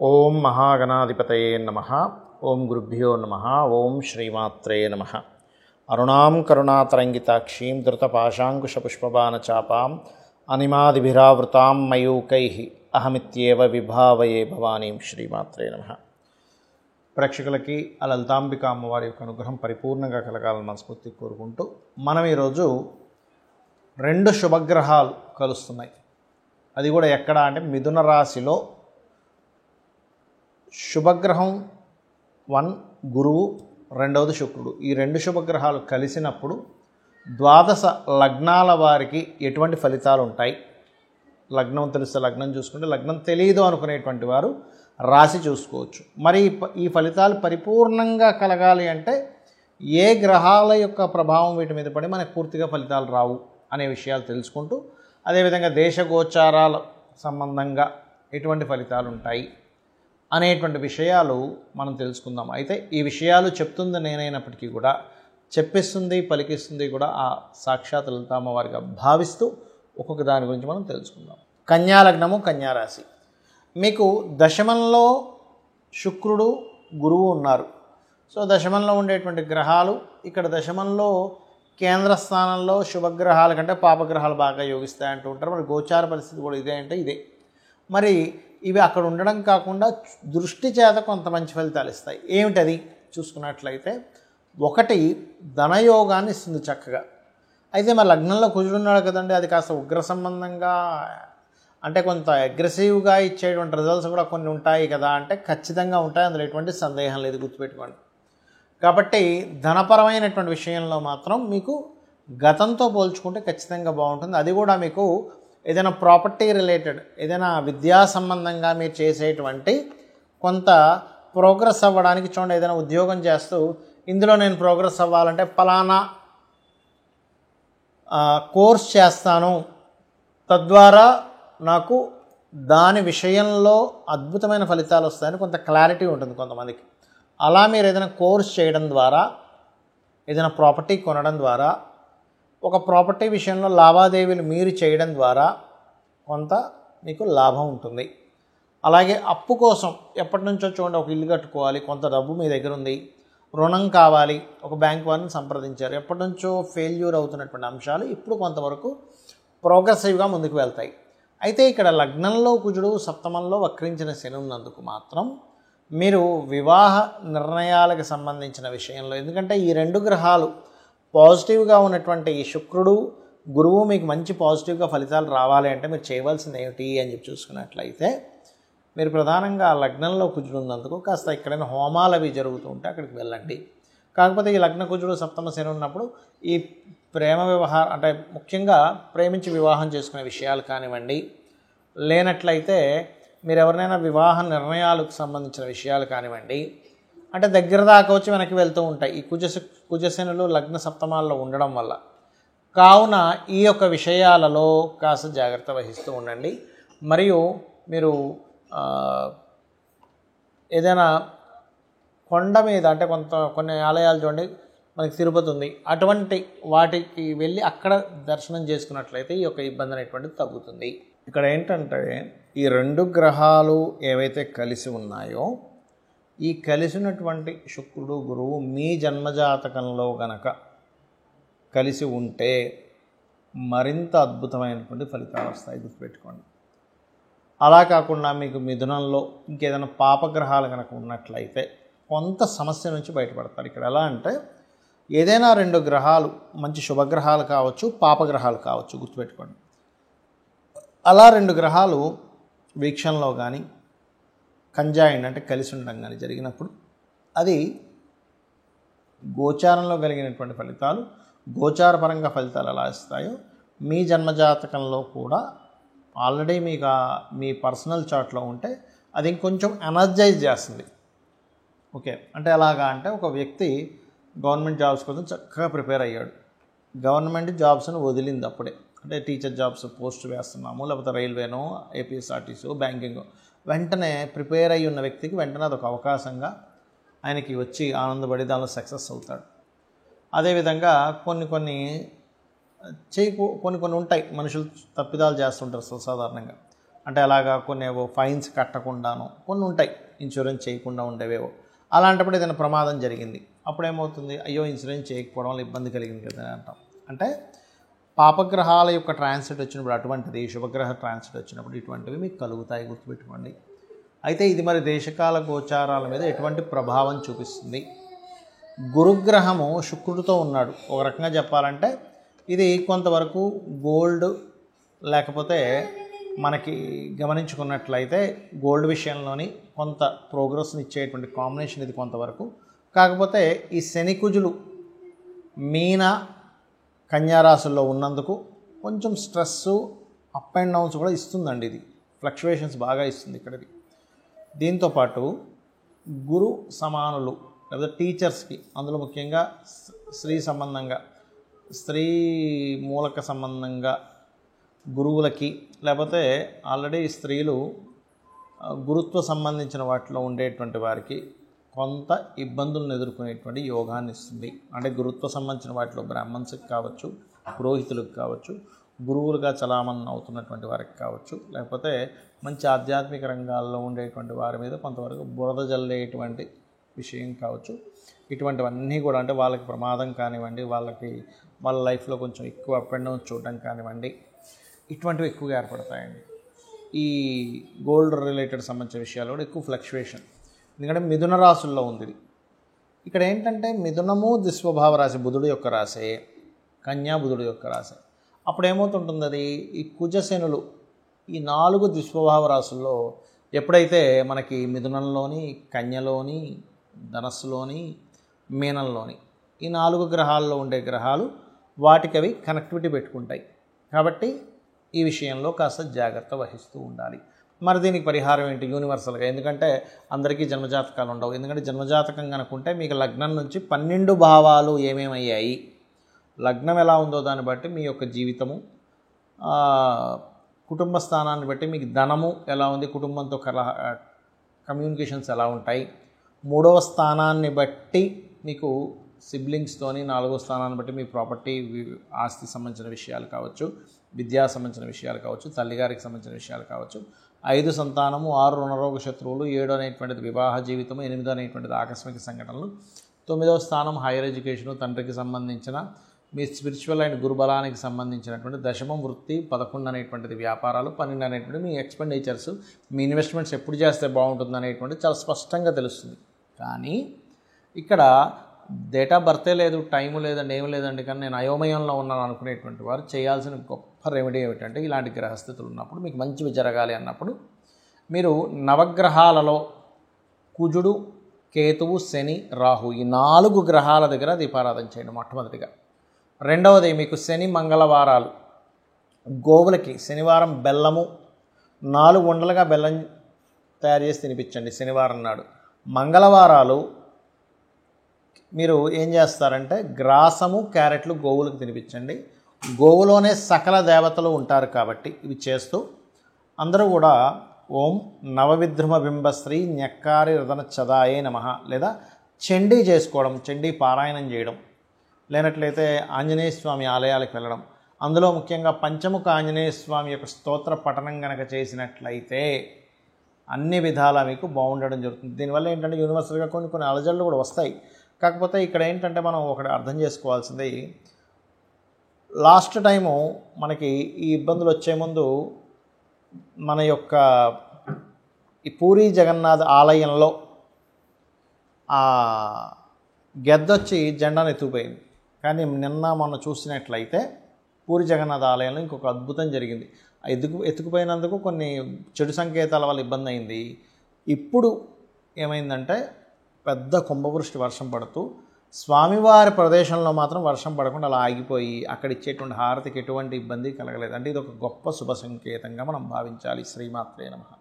ఓం మహాగణాధిపతయే నమః. ఓం గురుభ్యో నమః. ఓం శ్రీమాత్రే నమః. అరుణాం కరుణాతరంగితాక్షీం ధృతపాశాంకుశపుష్పబాణచాపాం అనిమాదిభిరావృతాం మయూకైః అహమిత్యేవ విభావయే భవానీం. శ్రీమాత్రే నమః. ప్రేక్షకులకి ఆ లలితాంబిక అమ్మవారి యొక్క అనుగ్రహం పరిపూర్ణంగా కలగాలని మనస్ఫూర్తి కోరుకుంటూ మనం ఈరోజు 2 శుభగ్రహాలు కలుస్తున్నాయి. అది కూడా ఎక్కడ అంటే మిథున రాశిలో శుభగ్రహం 1 గురువు, రెండవది శుక్రుడు. ఈ 2 శుభగ్రహాలు కలిసినప్పుడు ద్వాదశ లగ్నాల వారికి ఎటువంటి ఫలితాలు ఉంటాయి? లగ్నం తెలిస్తే లగ్నం చూసుకుంటే, లగ్నం తెలియదు అనుకునేటువంటి వారు రాశి చూసుకోవచ్చు. మరి ఈ ఫలితాలు పరిపూర్ణంగా కలగాలి అంటే ఏ గ్రహాల యొక్క ప్రభావం వీటి మీద పడి మనకు పూర్తిగా ఫలితాలు రావు అనే విషయాలు తెలుసుకుంటూ, అదేవిధంగా దేశగోచారాల సంబంధంగా ఎటువంటి ఫలితాలు ఉంటాయి అనేటువంటి విషయాలు మనం తెలుసుకుందాం. అయితే ఈ విషయాలు చెప్తుంది నేనైనప్పటికీ కూడా చెప్పిస్తుంది పలికిస్తుంది కూడా ఆ సాక్షాత్ లలితామ్మవారిగా భావిస్తూ ఒక్కొక్క దాని గురించి మనం తెలుసుకుందాం. కన్యా లగ్నము, కన్యారాశి. మీకు దశమంలో శుక్రుడు, గురువు ఉన్నారు. సో దశమంలో ఉండేటువంటి గ్రహాలు ఇక్కడ దశమంలో కేంద్ర స్థానంలో శుభగ్రహాల కంటే పాపగ్రహాలు బాగా యోగిస్తాయి అంటూ ఉంటారు. మరి గోచార పరిస్థితి కూడా ఇదే అంటే ఇదే. మరి ఇవి అక్కడ ఉండడం కాకుండా దృష్టి చేత కొంత మంచి ఫలితాలు ఇస్తాయి. ఏమిటది చూసుకున్నట్లయితే, ఒకటి ధనయోగాన్ని ఇస్తుంది చక్కగా. అయితే మరి లగ్నంలో కుజుడున్నాడు కదండి, అది కాస్త ఉగ్ర సంబంధంగా అంటే కొంత అగ్రెసివ్గా ఇచ్చేటువంటి రిజల్ట్స్ కూడా కొన్ని ఉంటాయి కదా అంటే ఖచ్చితంగా ఉంటాయి, అందులో ఎటువంటి సందేహం లేదు, గుర్తుపెట్టుకోండి. కాబట్టి ధనపరమైనటువంటి విషయంలో మాత్రం మీకు గతంతో పోల్చుకుంటే ఖచ్చితంగా బాగుంటుంది. అది కూడా మీకు ఏదైనా ప్రాపర్టీ రిలేటెడ్, ఏదైనా విద్యా సంబంధంగా మీరు చేసేటువంటి కొంత ప్రోగ్రెస్ అవ్వడానికి చూడండి. ఏదైనా ఉద్యోగం చేస్తూ ఇందులో నేను ప్రోగ్రెస్ అవ్వాలంటే ఫలానా కోర్స్ చేస్తాను, తద్వారా నాకు దాని విషయంలో అద్భుతమైన ఫలితాలు వస్తాయని కొంత క్లారిటీ ఉంటుంది కొంతమందికి. అలా మీరు ఏదైనా కోర్స్ చేయడం ద్వారా, ఏదైనా ప్రాపర్టీ కొనడం ద్వారా, ఒక ప్రాపర్టీ విషయంలో లావాదేవీలు మీరు చేయడం ద్వారా కొంత మీకు లాభం ఉంటుంది. అలాగే అప్పు కోసం ఎప్పటి నుంచో చూడండి, ఒక ఇల్లు కట్టుకోవాలి, కొంత డబ్బు మీ దగ్గర ఉంది, రుణం కావాలి, ఒక బ్యాంక్ వారిని సంప్రదించారు, ఎప్పటి నుంచో ఫెయిల్యూర్ అవుతున్నటువంటి అంశాలు ఇప్పుడు కొంతవరకు ప్రోగ్రెసివ్గా ముందుకు వెళ్తాయి. అయితే ఇక్కడ లగ్నంలో కుజుడు, సప్తమంలో వక్రించిన శని ఉన్నందుకు మాత్రం మీరు వివాహ నిర్ణయాలకు సంబంధించిన విషయంలో, ఎందుకంటే ఈ 2 గ్రహాలు పాజిటివ్గా ఉన్నటువంటి ఈ శుక్రుడు, గురువు మీకు మంచి పాజిటివ్గా ఫలితాలు రావాలి అంటే మీరు చేయవలసింది ఏమిటి అని చెప్పి చూసుకున్నట్లయితే, మీరు ప్రధానంగా లగ్నంలో కుజుడు ఉన్నందుకు కాస్త ఎక్కడైనా హోమాలు అవి జరుగుతూ ఉంటే అక్కడికి వెళ్ళండి. కాకపోతే ఈ లగ్న కుజుడు సప్తమ శని ఉన్నప్పుడు ఈ ప్రేమ వ్యవహారం అంటే ముఖ్యంగా ప్రేమించి వివాహం చేసుకునే విషయాలు కానివ్వండి, లేనట్లయితే మీరు ఎవరినైనా వివాహ నిర్ణయాలకు సంబంధించిన విషయాలు కానివ్వండి, అంటే దగ్గర దాకా వచ్చి వెనక్కి వెళ్తూ ఉంటాయి ఈ కుజశనులు లగ్న సప్తమాల్లో ఉండడం వల్ల. కావున ఈ యొక్క విషయాలలో కాస్త జాగ్రత్త వహిస్తూ ఉండండి. మరియు మీరు ఏదైనా కొండ మీద అంటే కొన్ని ఆలయాలు చూడండి, మనకి తిరుపతి ఉంది, అటువంటి వాటికి వెళ్ళి అక్కడ దర్శనం చేసుకున్నట్లయితే ఈ యొక్క ఇబ్బంది అనేటువంటిది తగ్గుతుంది. ఇక్కడ ఏంటంటే ఈ 2 గ్రహాలు ఏవైతే కలిసి ఉన్నాయో, ఈ కలిసినటువంటి శుక్రుడు, గురువు మీ జన్మజాతకంలో గనక కలిసి ఉంటే మరింత అద్భుతమైనటువంటి ఫలితాలు వస్తాయి, గుర్తుపెట్టుకోండి. అలా కాకుండా మీకు మిథునంలో ఇంకేదైనా పాపగ్రహాలు కనుక ఉన్నట్లయితే కొంత సమస్య నుంచి బయటపడతారు. ఇక్కడ ఎలా అంటే ఏదైనా 2 గ్రహాలు మంచి శుభగ్రహాలు కావచ్చు, పాపగ్రహాలు కావచ్చు, గుర్తుపెట్టుకోండి. అలా 2 గ్రహాలు వీక్షణలో కానీ కంజాయిండ్ అంటే కలిసి ఉండడం కానీ జరిగినప్పుడు అది గోచారంలో కలిగినటువంటి ఫలితాలు, గోచారపరంగా ఫలితాలు ఎలా ఇస్తాయో మీ జన్మజాతకంలో కూడా ఆల్రెడీ మీకు మీ పర్సనల్ చార్ట్లో ఉంటే అది ఇంకొంచెం ఎనర్జైజ్ చేస్తుంది. ఓకే, అంటే ఎలాగా అంటే ఒక వ్యక్తి గవర్నమెంట్ జాబ్స్ కోసం చక్కగా ప్రిపేర్ అయ్యాడు, గవర్నమెంట్ జాబ్స్ను వదిలింది అప్పుడే, అంటే టీచర్ జాబ్స్ పోస్ట్ వేస్తున్నాము, లేకపోతే రైల్వేనో, ఏపీఎస్ఆర్టీసీ, బ్యాంకింగ్, వెంటనే ప్రిపేర్ అయ్యి ఉన్న వ్యక్తికి వెంటనే అదొక అవకాశంగా ఆయనకి వచ్చి ఆనందపడి దానిలో సక్సెస్ అవుతాడు. అదేవిధంగా కొన్ని కొన్ని ఉంటాయి, మనుషులు తప్పిదాలు చేస్తుంటారు సాధారణంగా. అంటే అలాగా కొన్ని ఫైన్స్ కట్టకుండాను కొన్ని ఉంటాయి, ఇన్సూరెన్స్ చేయకుండా ఉండేవేవో. అలాంటప్పుడు ఏదైనా ప్రమాదం జరిగింది, అప్పుడు ఏమవుతుంది, అయ్యో ఇన్సూరెన్స్ చేయకపోవడం వల్ల ఇబ్బంది కలిగింది కదా అంటాం. అంటే పాపగ్రహాల యొక్క ట్రాన్సిట్ వచ్చినప్పుడు అటువంటిది, శుభగ్రహ ట్రాన్సిట్ వచ్చినప్పుడు ఇటువంటివి మీకు కలుగుతాయి, గుర్తుపెట్టుకోండి. అయితే ఇది మరి దేశకాల గోచారాల మీద ఎటువంటి ప్రభావం చూపిస్తుంది? గురుగ్రహము శుక్రుడితో ఉన్నాడు. ఒక రకంగా చెప్పాలంటే ఇది కొంతవరకు గోల్డ్, లేకపోతే మనకి గమనించుకున్నట్లయితే గోల్డ్ విషయంలోని కొంత ప్రోగ్రెస్ని ఇచ్చేటువంటి కాంబినేషన్ ఇది కొంతవరకు. కాకపోతే ఈ శనికుజులు మీన కన్యా రాశుల్లో ఉన్నందుకు కొంచెం స్ట్రెస్సు, అప్ అండ్ డౌన్స్ కూడా ఇస్తుందండి. ఇది ఫ్లక్చువేషన్స్ బాగా ఇస్తుంది ఇక్కడది. దీంతోపాటు గురు సమానులు లేదా టీచర్స్కి, అందులో ముఖ్యంగా స్త్రీ సంబంధంగా, స్త్రీ మూలక సంబంధంగా గురువులకి, లేకపోతే ఆల్రెడీ స్త్రీలు గురుత్వ సంబంధించిన వాటిలో ఉండేటువంటి వారికి కొంత ఇబ్బందులను ఎదుర్కొనేటువంటి యోగాన్ని ఇస్తుంది. అంటే గురుత్వ సంబంధించిన వాటిలో బ్రాహ్మణ్స్కి కావచ్చు, పురోహితులకు కావచ్చు, గురువులుగా చలామణి అవుతున్నటువంటి వారికి కావచ్చు, లేకపోతే మంచి ఆధ్యాత్మిక రంగాల్లో ఉండేటువంటి వారి మీద కొంతవరకు బురద జల్లేటువంటి విషయం కావచ్చు. ఇటువంటివన్నీ కూడా అంటే వాళ్ళకి ప్రమాదం కానివ్వండి, వాళ్ళ లైఫ్లో కొంచెం ఎక్కువ అప్ అండ్ డౌన్ చూడడం కానివ్వండి, ఇటువంటివి ఎక్కువగా ఏర్పడతాయండి. ఈ గోల్డ్ రిలేటెడ్ సంబంధించిన విషయాలు కూడా ఎక్కువ ఫ్లక్చువేషన్. ఎందుకంటే మిథున రాశుల్లో ఉంది ఇది. ఇక్కడ ఏంటంటే మిథునము దిస్వభావ రాశి, బుధుడు యొక్క రాశే, కన్యా బుధుడు యొక్క రాశి. అప్పుడు ఏమవుతుంటుంది, అది ఈ కుజశనులు ఈ 4 దిస్వభావ రాశుల్లో ఎప్పుడైతే మనకి మిథునంలోని, కన్యలోని, ధనస్సులోని, మీనంలోని ఈ 4 గ్రహాల్లో ఉండే గ్రహాలు వాటికి అవి కనెక్టివిటీ పెట్టుకుంటాయి. కాబట్టి ఈ విషయంలో కాస్త జాగ్రత్త వహిస్తూ ఉండాలి. మరి దీనికి పరిహారం ఏంటి యూనివర్సల్గా? ఎందుకంటే అందరికీ జన్మజాతకాలు ఉండవు. ఎందుకంటే జన్మజాతకం కనుకుంటే మీకు లగ్నం నుంచి 12 భావాలు ఏమేమయ్యాయి, లగ్నం ఎలా ఉందో దాన్ని బట్టి మీ యొక్క జీవితము, కుటుంబ స్థానాన్ని బట్టి మీకు ధనము ఎలా ఉంది, కుటుంబంతో కమ్యూనికేషన్స్ ఎలా ఉంటాయి, 3వ స్థానాన్ని బట్టి మీకు సిబ్లింగ్స్తోని, 4వ స్థానాన్ని బట్టి మీ ప్రాపర్టీ, ఆస్తి సంబంధించిన విషయాలు కావచ్చు, విద్యా సంబంధించిన విషయాలు కావచ్చు, తల్లిగారికి సంబంధించిన విషయాలు కావచ్చు, 5 సంతానము, 6 రుణరోగ శత్రువులు, 7 అనేటువంటిది వివాహ జీవితము, 8 అనేటువంటిది ఆకస్మిక సంఘటనలు, 9వ స్థానం హైయర్ ఎడ్యుకేషను, తండ్రికి సంబంధించిన మీ స్పిరిచువల్ అండ్ గురుబలానికి సంబంధించినటువంటి దశమం వృత్తి, 11 అనేటువంటిది వ్యాపారాలు, 12 అనేటువంటిది మీ ఎక్స్పెండిచర్స్, మీ ఇన్వెస్ట్మెంట్స్ ఎప్పుడు చేస్తే బాగుంటుంది అనేటువంటిది చాలా స్పష్టంగా తెలుస్తుంది. కానీ ఇక్కడ డేట్ ఆఫ్ బర్తే లేదు, టైము లేదండి, ఏమి లేదండి, కానీ నేను అయోమయంలో ఉన్నాను అనుకునేటువంటి వారు చేయాల్సిన గొప్ప రెమెడీ ఏమిటంటే, ఇలాంటి గ్రహస్థితులు ఉన్నప్పుడు మీకు మంచివి జరగాలి అన్నప్పుడు మీరు నవగ్రహాలలో కుజుడు, కేతువు, శని, రాహు ఈ 4 గ్రహాల దగ్గర దీపారాధన చేయండి మొట్టమొదటిగా. రెండవది మీకు శని మంగళవారాలు గోవులకి శనివారం బెల్లము 4 ఉండలుగా బెల్లం తయారు చేసి తినిపించండి శనివారం నాడు. మంగళవారాలు మీరు ఏం చేస్తారంటే గ్రాసము, క్యారెట్లు గోవులకు తినిపించండి. గోవులోనే సకల దేవతలు ఉంటారు కాబట్టి ఇవి చేస్తూ అందరూ కూడా ఓం నవవిద్రుమ బింబశ్రీ న్యక్కారి రదన చదాయే నమః లేదా చండీ చేసుకోవడం, చండీ పారాయణం చేయడం, లేనట్లయితే ఆంజనేయ స్వామి ఆలయాలకు వెళ్ళడం, అందులో ముఖ్యంగా పంచముఖ ఆంజనేయ స్వామి యొక్క స్తోత్ర పఠనం కనుక చేసినట్లయితే అన్ని విధాలా మీకు బాగుండడం జరుగుతుంది. దీనివల్ల ఏంటంటే యూనివర్సల్గా కొన్ని అలజడులు కూడా వస్తాయి. కాకపోతే ఇక్కడ ఏంటంటే మనం ఒకటి అర్థం చేసుకోవాల్సింది, లాస్ట్ టైము మనకి ఈ ఇబ్బందులు వచ్చే ముందు మన యొక్క ఈ పూరీ జగన్నాథ్ ఆలయంలో ఆ గెద్దొచ్చి జెండాను ఎత్తుకుపోయింది. కానీ నిన్న మనం చూసినట్లయితే పూరీ జగన్నాథ్ ఆలయంలో ఇంకొక అద్భుతం జరిగింది. ఎత్తుకుపోయినందుకు కొన్ని చెడు సంకేతాల వల్ల ఇబ్బంది అయింది. ఇప్పుడు ఏమైందంటే పెద్ద కుంభవృష్టి వర్షం పడుతూ స్వామివారి ప్రదేశంలో మాత్రం వర్షం పడకుండా అలా ఆగిపోయి అక్కడ ఇచ్చేటువంటి హారతికి ఎటువంటి ఇబ్బంది కలగలేదు. అంటే ఇది ఒక గొప్ప శుభ సంకేతంగా మనం భావించాలి. శ్రీమాత్రే నమః.